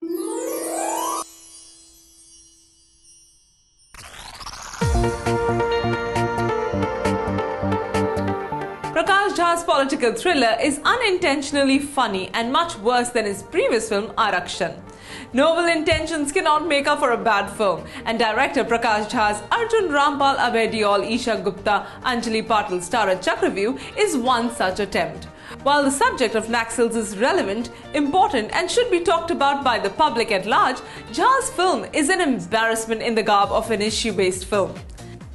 Prakash Jha's political thriller is unintentionally funny and much worse than his previous film Arakshan. Noble intentions cannot make up for a bad film, and director Prakash Jha's Arjun Rampal, Abhay Deol-Esha, Gupta-Anjali Patil starrer Chakravyuh is one such attempt. While the subject of Naxals is relevant, important and should be talked about by the public at large, Jha's film is an embarrassment in the garb of an issue-based film.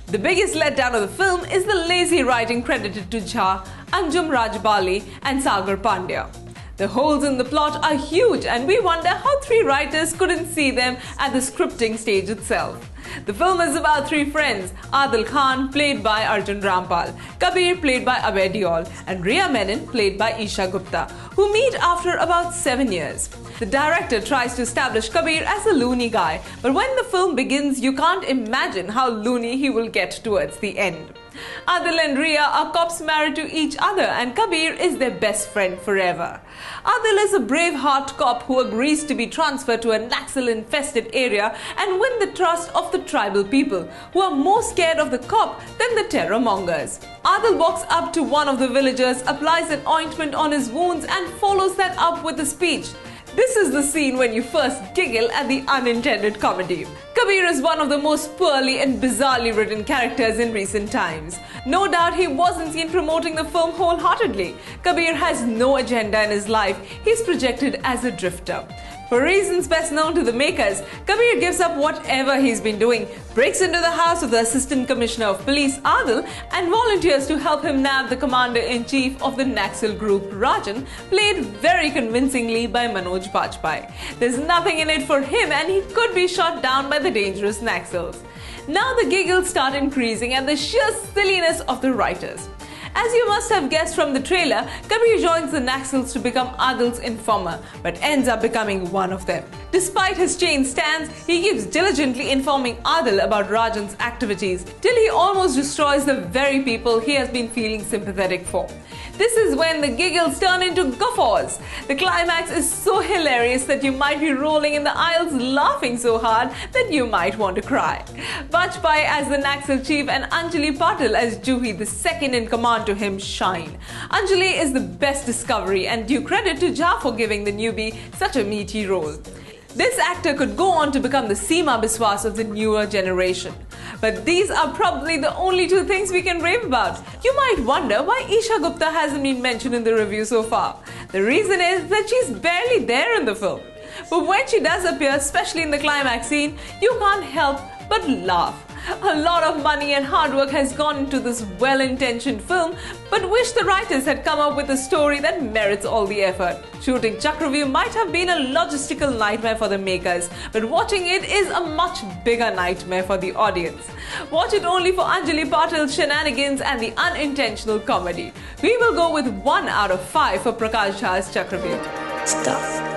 The biggest letdown of the film is the lazy writing credited to Jha, Anjum Rajbali and Sagar Pandya. The holes in the plot are huge, and we wonder how three writers couldn't see them at the scripting stage itself. The film is about three friends, Adil Khan, played by Arjun Rampal, Kabir, played by Abhay Deol, and Riya Menon, played by Isha Gupta, who meet after about 7 years. The director tries to establish Kabir as a loony guy, but when the film begins, you can't imagine how loony he will get towards the end. Adil and Riya are cops married to each other, and Kabir is their best friend forever. Adil is a brave-heart cop who agrees to be transferred to a Naxal-infested area and win the trust of the tribal people, who are more scared of the cop than the terror-mongers. Adil walks up to one of the villagers, applies an ointment on his wounds and follows that up with a speech. This is the scene when you first giggle at the unintended comedy. Kabir is one of the most poorly and bizarrely written characters in recent times. No doubt he wasn't seen promoting the film wholeheartedly. Kabir has no agenda in his life. He's projected as a drifter. For reasons best known to the makers, Kabir gives up whatever he's been doing, breaks into the house of the Assistant Commissioner of Police Adil and volunteers to help him nab the Commander-in-Chief of the Naxal group Rajan, played very convincingly by Manoj Bajpayee. There's nothing in it for him, and he could be shot down by the dangerous Naxals. Now the giggles start increasing at the sheer silliness of the writers. As you must have guessed from the trailer, Kabir joins the Naxals to become Adil's informer, but ends up becoming one of them. Despite his chain stance, he keeps diligently informing Adil about Rajan's activities, till he almost destroys the very people he has been feeling sympathetic for. This is when the giggles turn into guffaws. The climax is so hilarious that you might be rolling in the aisles laughing so hard that you might want to cry. Bajpayee as the Naxal chief and Anjali Patil as Juhi, the second in command to him, shine. Anjali is the best discovery, and due credit to Jha for giving the newbie such a meaty role. This actor could go on to become the Seema Biswas of the newer generation. But these are probably the only two things we can rave about. You might wonder why Isha Gupta hasn't been mentioned in the review so far. The reason is that she's barely there in the film. But when she does appear, especially in the climax scene, you can't help but laugh. A lot of money and hard work has gone into this well-intentioned film, but wish the writers had come up with a story that merits all the effort. Shooting Chakravyuh might have been a logistical nightmare for the makers, but watching it is a much bigger nightmare for the audience. Watch it only for Anjali Patil's shenanigans and the unintentional comedy. We will go with 1 out of 5 for Prakash Jha's Chakravyuh. Stuff.